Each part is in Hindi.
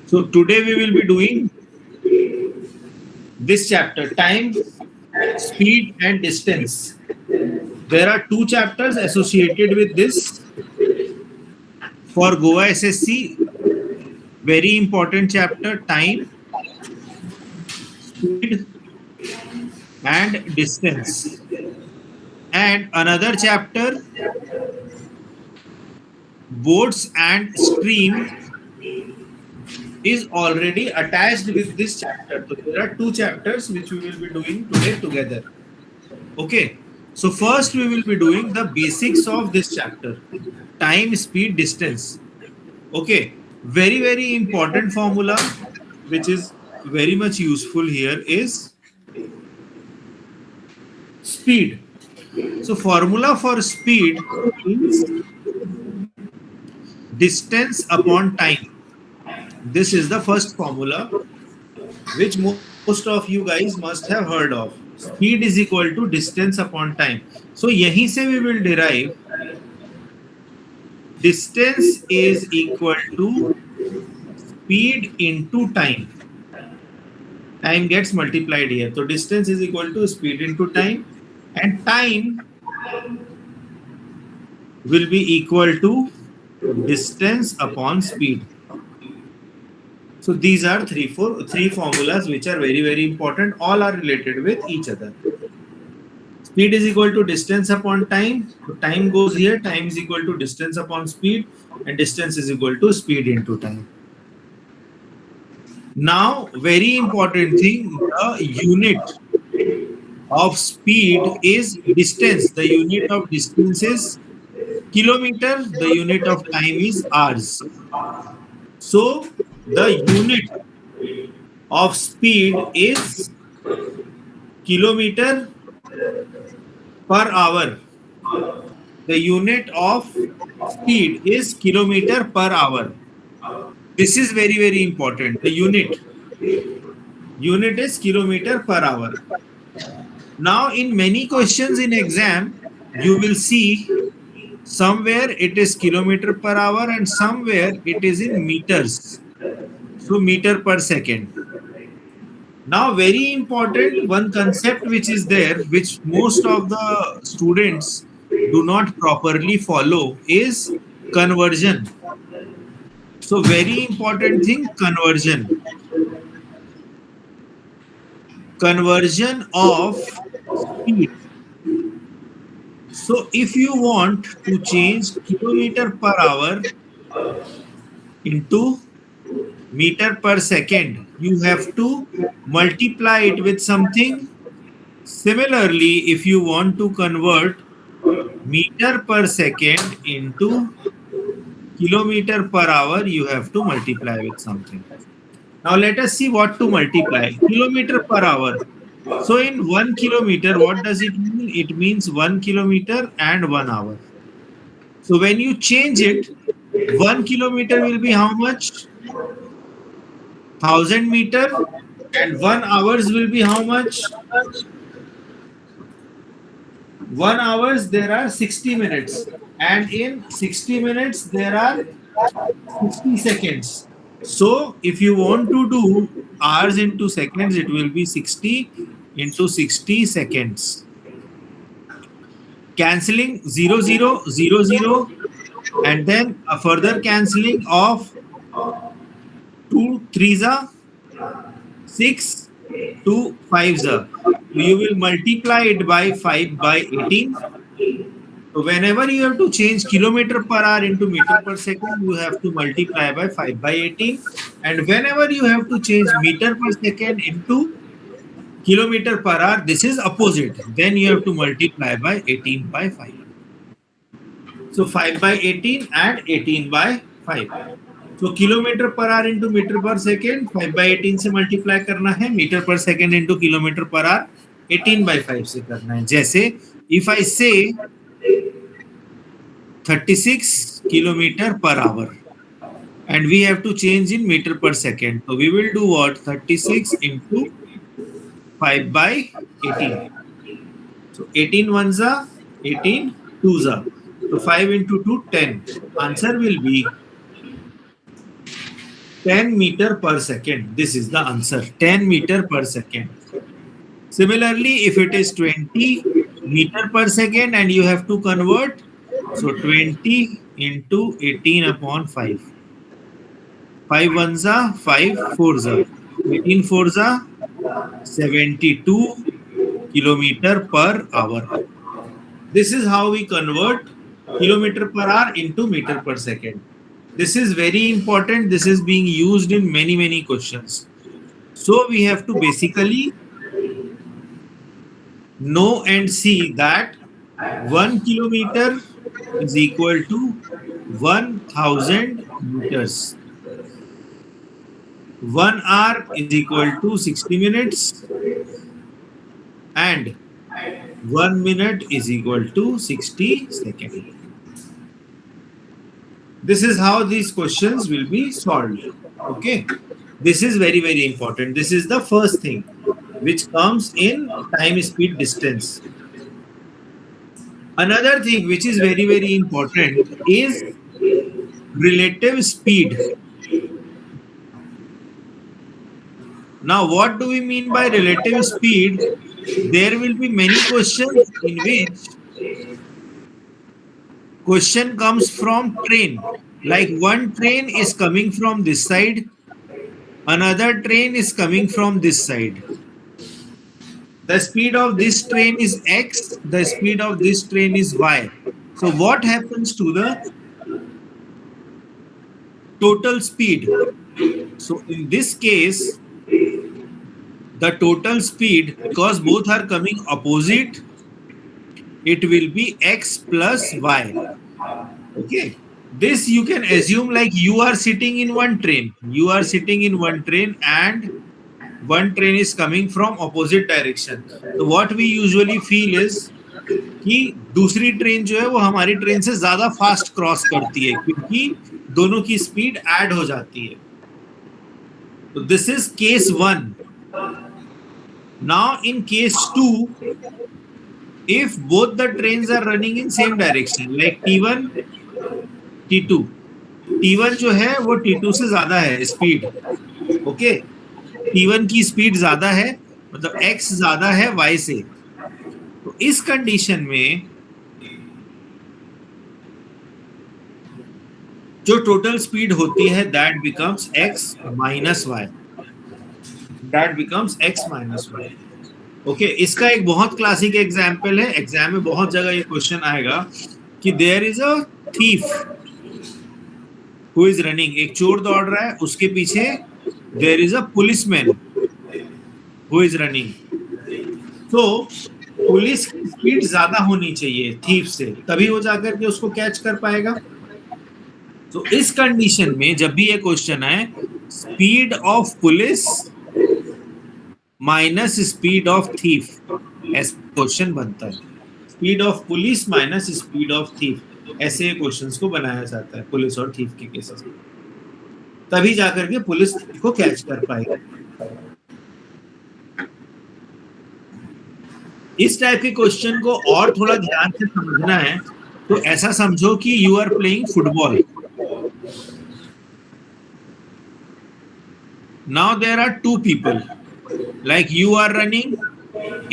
So today we will be doing this chapter, time, speed and distance. There are two chapters associated with this for Goa SSC. Very important chapter, time, speed and distance. And another chapter, boats and stream, is already attached with this chapter. So there are two chapters which we will be doing today together. Okay. So first we will be doing the basics of this chapter. Time, speed, distance. Okay. Very, very important formula which is very much useful here is speed. So formula for speed is distance upon time. This is the first formula which most of you guys must have heard of. Speed is equal to distance upon time. So yahi se we will derive distance is equal to speed into time. Time gets multiplied here. So distance is equal to speed into time, and time will be equal to distance upon speed. So these are three formulas which are very, very important. All are related with each other. Speed is equal to distance upon time. So time goes here. Time is equal to distance upon speed, and distance is equal to speed into time. Now, very important thing, the unit of speed is distance. The unit of distance is kilometer. The unit of time is hours. So the unit of speed is kilometer per hour. The unit of speed is kilometer per hour. This is very, very important. The unit is kilometer per hour. Now, in many questions in exam, you will see somewhere it is kilometer per hour and somewhere it is in meters. So meter per second. Now, very important one concept which is there, which most of the students do not properly follow, is conversion. So very important thing, conversion. Conversion of speed. So if you want to change kilometer per hour into meter per second, you have to multiply it with something. Similarly, if you want to convert meter per second into kilometer per hour, you have to multiply with something. Now let us see what to multiply. Kilometer per hour. So in 1 kilometer, what does it mean? It means 1 kilometer and 1 hour. So when you change it, 1 kilometer will be how much? 1000 meter, and 1 hours will be how much? 1 hours there are 60 minutes, and in 60 minutes there are 60 seconds. So if you want to do hours into seconds, it will be 60 into 60 seconds. Cancelling 0 0 0 0, and then a further cancelling of 2 3s are 6, 2 5s are. You will multiply it by 5 by 18. So whenever you have to change kilometer per hour into meter per second, you have to multiply by 5 by 18. And whenever you have to change meter per second into kilometer per hour, this is opposite. Then you have to multiply by 18 by 5. So 5 by 18 and 18 by 5. So kilometer per hour into meter per second, 5 by 18 से multiply करना है, meter per second into kilometer per hour 18 by 5 से करना है. जैसे if I say 36 kilometer per hour and we have to change in meter per second, so we will do what? 36 into 5 by 18. So 18 ones are 18 twos are. So 5 into 2 10. Answer will be 10 meter per second. This is the answer. 10 meter per second. Similarly, if it is 20 meter per second and you have to convert, so 20 into 18 upon 5. 5 ones are 5 fours are 18 fours are 72 kilometer per hour. This is how we convert kilometer per hour into meter per second. This is very important. This is being used in many questions. So we have to basically know and see that 1 kilometer is equal to 1000 meters. 1 hour is equal to 60 minutes and 1 minute is equal to 60 seconds. This is how these questions will be solved. Okay. This is very important. This is the first thing which comes in time, speed, distance. Another thing which is very important is relative speed. Now, what do we mean by relative speed? There will be many questions in which question comes from train. Like one train is coming from this side, another train is coming from this side. The speed of this train is X, the speed of this train is Y. So what happens to the total speed? So in this case, the total speed, because both are coming opposite, it will be X plus Y. Okay. This you can assume like you are sitting in one train. You are sitting in one train and one train is coming from opposite direction. So what we usually feel is कि दूसरी ट्रेन जो है वो हमारी ट्रेन से ज्यादा फास्ट क्रॉस करती है क्योंकि दोनों की स्पीड ऐड हो जाती है. तो this is case 1. Now in case 2, if both the trains are running in same direction like T1, T2, T1 जो है वो T2 से ज्यादा है स्पीड. ओके, T1 की स्पीड ज्यादा है, मतलब X ज्यादा है Y से. तो इस कंडीशन में जो टोटल स्पीड होती है that becomes X minus Y. That becomes X minus Y. Okay, इसका एक बहुत क्लासिक एग्जाम्पल है, एग्जाम में बहुत जगह ये क्वेश्चन आएगा कि there is a thief who is running. एक चोर दौड़ रहा है, उसके पीछे there is a policeman who is running. तो पुलिस की स्पीड ज्यादा होनी चाहिए थीफ से, तभी वो जाकर के उसको कैच कर पाएगा. तो इस कंडीशन में जब भी ये क्वेश्चन आए, speed of police minus speed of thief, ऐसा क्वेश्चन बनता है. Speed of police minus speed of thief, ऐसे क्वेश्चंस को बनाया जाता है पुलिस और थीफ के केसेस में. तभी जाकर के पुलिस को कैच कर पाएगा. इस टाइप के क्वेश्चन को और थोड़ा ध्यान से समझना है तो ऐसा समझो कि you are playing football. Now there are two people, like you are running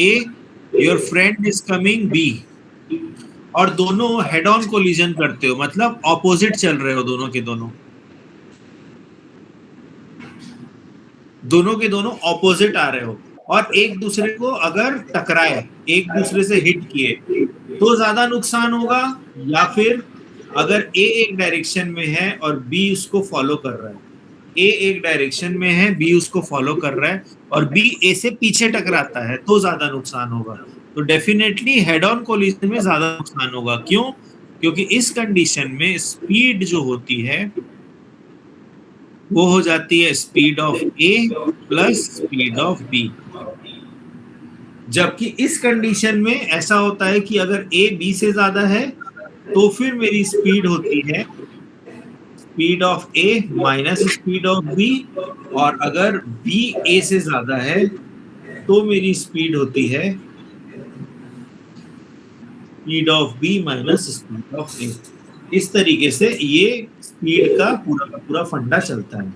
A, your friend is coming B, और दोनों हेड ऑन कोलिजन करते हो, मतलब ऑपोजिट चल रहे हो दोनों के दोनों के दोनों ऑपोजिट आ रहे हो, और एक दूसरे को अगर टकराए, एक दूसरे से हिट किए तो ज्यादा नुकसान होगा, या फिर अगर A एक डायरेक्शन में है और B उसको फॉलो कर रहा है. A एक डायरेक्शन में है, B उसको फॉलो कर रहा है और B A से पीछे टकराता है तो ज्यादा नुकसान होगा. तो डेफिनेटली हेड ऑन कोलिजन में ज्यादा नुकसान होगा. क्यों? क्योंकि इस कंडीशन में स्पीड जो होती है वो हो जाती है speed of A plus speed of B. जबकि इस कंडीशन में ऐसा होता है कि अगर A B से ज्यादा है तो फिर मेरी स्पीड होती है speed of A minus speed of B, और अगर B A से ज्यादा है तो मेरी स्पीड होती है speed of B minus speed of A. इस तरीके से ये स्पीड का पूरा फंडा चलता है.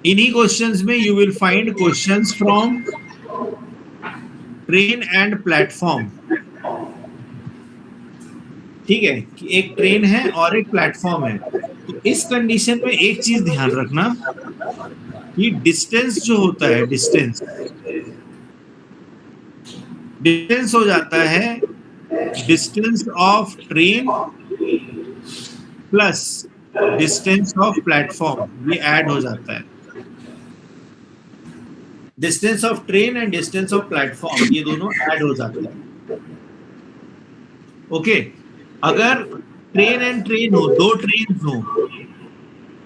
इन्हीं क्वेश्चंस में you will find questions from train and platform. ठीक है, कि एक ट्रेन है और एक प्लेटफॉर्म है। तो इस कंडीशन में एक चीज ध्यान रखना कि डिस्टेंस जो होता है, डिस्टेंस हो जाता है distance of train plus distance of platform, ये ऐड हो जाता है। Distance of train and distance of platform ये दोनों ऐड हो जाते हैं। ओके, अगर ट्रेन एंड ट्रेन हो, दो ट्रेन हो,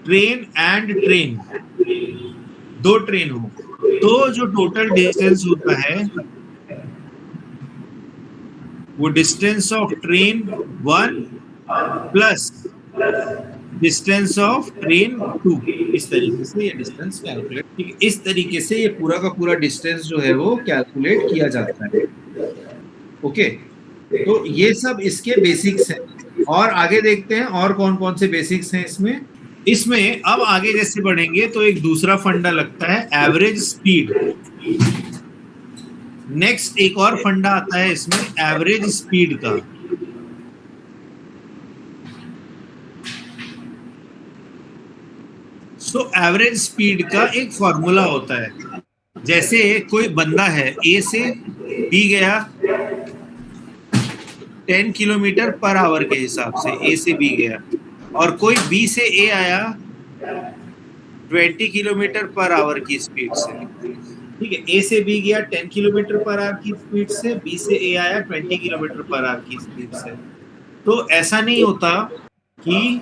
ट्रेन एंड ट्रेन, दो ट्रेन हो, तो जो टोटल डिस्टेंस होता है वो distance of train 1 plus distance of train 2, इस तरीके से ये डिस्टेंस कैलकुलेट, इस तरीके से ये पूरा का पूरा डिस्टेंस जो है वो कैलकुलेट किया जाता है। ओके, तो ये सब इसके बेसिक्स हैं। और आगे देखते हैं और कौन कौन से बेसिक्स हैं इसमें। अब आगे जैसे बढ़ेंगे तो एक दूसरा फंडा लगता है, एवरेज स्पीड। नेक्स्ट एक और फंडा आता है इसमें, एवरेज स्पीड का। सो एवरेज स्पीड का एक फॉर्मूला होता है। जैसे कोई बंदा है, ए से बी गया 10 किलोमीटर पर आवर के हिसाब से, ए से बी गया, और कोई बी से ए आया 20 किलोमीटर पर आवर की स्पीड से। ठीक है, ए से बी गया 10 किलोमीटर पर आवर की स्पीड से, बी से ए आया 20 किलोमीटर पर आवर की स्पीड से। तो ऐसा नहीं होता कि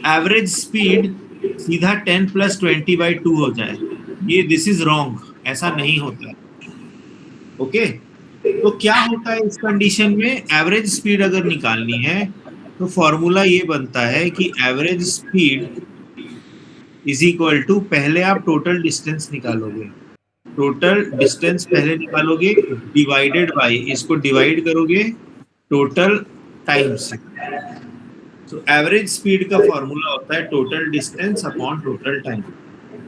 एवरेज स्पीड सीधा 10 + 20/2 हो जाए, ये दिस इज रॉन्ग, ऐसा नहीं होता। ओके, तो क्या होता है इस कंडीशन में, एवरेज स्पीड अगर निकालनी है तो फॉर्मूला ये बनता है कि average speed is equal to, पहले आप टोटल डिस्टेंस निकालोगे, टोटल डिस्टेंस पहले निकालोगे, डिवाइडेड बाय, इसको डिवाइड करोगे टोटल टाइम से। तो एवरेज स्पीड का फॉर्मूला होता है total distance upon total time,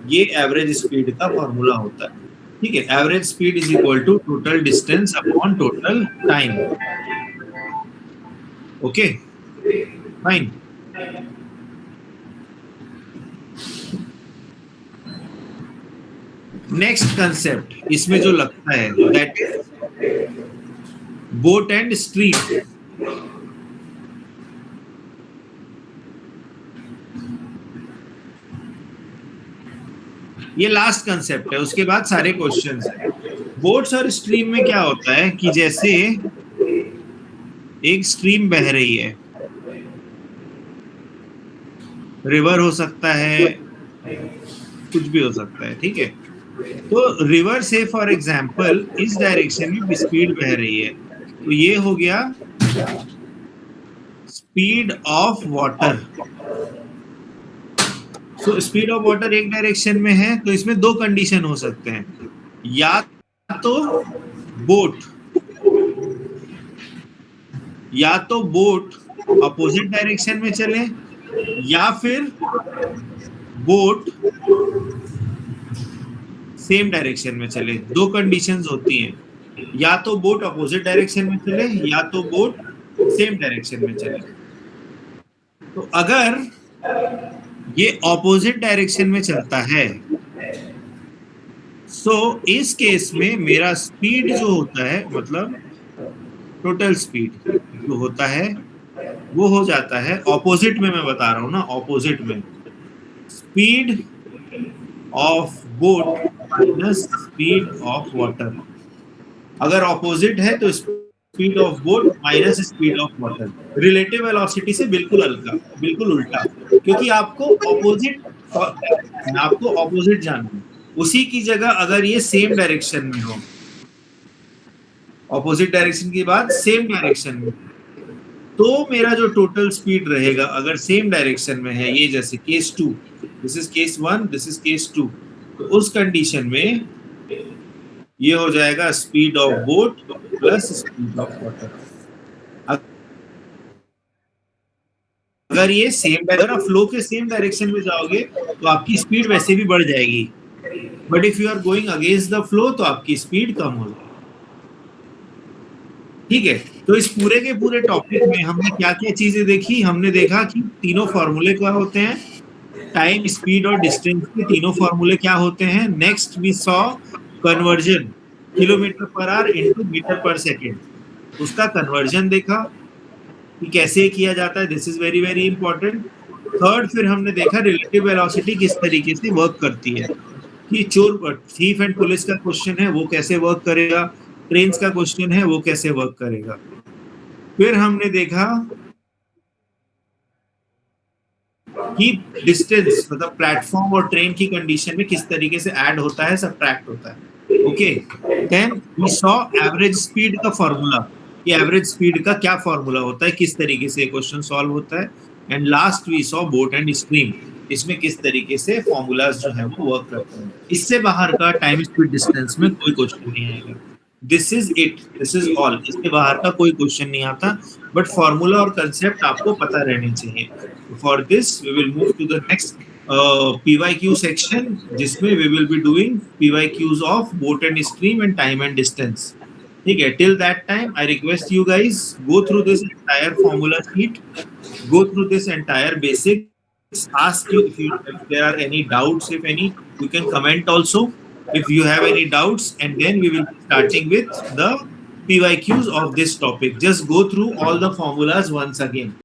ये एवरेज स्पीड का फॉर्मूला होता है। ठीक है, average speed is equal to total distance upon total time. Okay, fine. Next concept इसमें जो लगता है, that is boat and stream. ये लास्ट कंसेप्ट है, उसके बाद सारे क्वेश्चंस हैं। बोट्स और स्ट्रीम में क्या होता है कि जैसे एक स्ट्रीम बह रही है, रिवर हो सकता है, कुछ भी हो सकता है, ठीक है। तो रिवर से फॉर एग्जांपल इस डायरेक्शन में स्पीड बह रही है, तो ये हो गया speed of water. So speed of water एक डायरेक्शन में है, तो इसमें दो कंडीशन हो सकते हैं, या तो बोट अपोजिट डायरेक्शन में चले, या फिर बोट सेम डायरेक्शन में चले। दो कंडीशंस होती हैं, या तो बोट अपोजिट डायरेक्शन में चले, या तो बोट सेम डायरेक्शन में चले। तो अगर ये ऑपोजिट डायरेक्शन में चलता है, सो इस केस में मेरा स्पीड जो होता है, मतलब टोटल स्पीड जो होता है वो हो जाता है, ऑपोजिट में मैं बता रहा हूं ना, ऑपोजिट में speed of boat minus speed of water. अगर ऑपोजिट है तो speed of boat minus speed of water, relative velocity से बिल्कुल उल्टा, क्योंकि आपको ऑपोजिट जाना है। उसी की जगह अगर ये सेम डायरेक्शन में हो, ऑपोजिट डायरेक्शन की बात सेम डायरेक्शन में, तो मेरा जो टोटल स्पीड रहेगा, अगर सेम डायरेक्शन में है, ये जैसे case 2, this is case 1, this is case 2, तो उस कंडीशन में ये हो जाएगा speed of boat plus speed of water. अगर ये सेम, अगर आप फ्लो के सेम डायरेक्शन में जाओगे तो आपकी स्पीड वैसे भी बढ़ जाएगी, but if you are going against the flow तो आपकी स्पीड कम हो जाएगी। ठीक है, तो इस पूरे के पूरे टॉपिक में हमने क्या क्या चीजें देखी? हमने देखा कि तीनों फॉर्मूले क्या होते हैं, टाइम, स्पीड और डिस्टेंस के तीनों फॉर्मूले क्या होते हैं। Next we saw conversion, kilometre per hour into metre per second, उसका कन्वर्जन देखा कि कैसे किया जाता है। This is very very important. Third, फिर हमने देखा रिलेटिव वेलोसिटी किस तरीके से वर्क करती है, कि चोर थीफ एंड पुलिस का क्वेश्चन है वो कैसे वर्क करेगा, ट्रेन्स का क्वेश्चन है वो कैसे वर्क करेगा। फिर हमने देखा कि डिस्टेंस मतलब प्लेटफॉर्म और ट्रेन की कंडीशन में किस तरीके से ऐड होता है, सब्ट्रैक्ट होता है। Okay, then we saw average speed का फॉर्मूला, कि एवरेज स्पीड का क्या फॉर्मूला होता है, किस तरीके से क्वेश्चन सॉल्व होता है। And last we saw boat and stream, इसमें किस तरीके से फॉर्मूलाज जो है वो वर्क करते हैं। इससे बाहर का टाइम स्पीड डिस्टेंस में कोई क्वेश्चन नहीं आएगा। This is it, this is all, इसके बाहर का कोई क्वेश्चन नहीं आता, बट फॉर्मूला और कंसेप्ट आपको पता रहने चाहिए। For this we will move to the next PYQ section, जिसमें we will be doing PYQs of boat and stream and time and distance. ठीक है, till that time I request you guys go through this entire formula sheet, go through this entire basics, ask you if there are any doubts, if any you can comment also if you have any doubts, and then we will be starting with the PYQs of this topic. Just go through all the formulas once again.